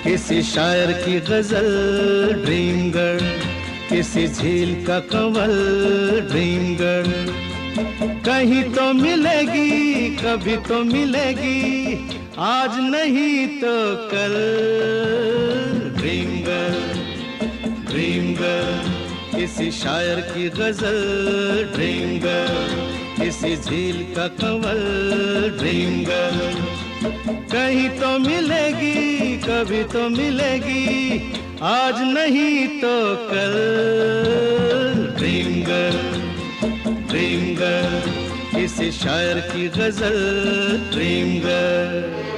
किसी शायर की गजल ड्रीम गर्ल, किसी झील का कंवल ड्रीम गर्ल। कहीं तो मिलेगी, कभी तो मिलेगी, आज नहीं तो कल। ड्रीम गर्ल, ड्रीम गर्ल, किसी शायर की गजल ड्रीम गर्ल, किसी झील का कंवल ड्रीम गर्ल। कहीं तो मिलेगी, कभी तो मिलेगी, आज नहीं तो कल। ड्रीम गर्ल, ड्रीम गर्ल, किसी शायर की गजल ड्रीम गर्ल।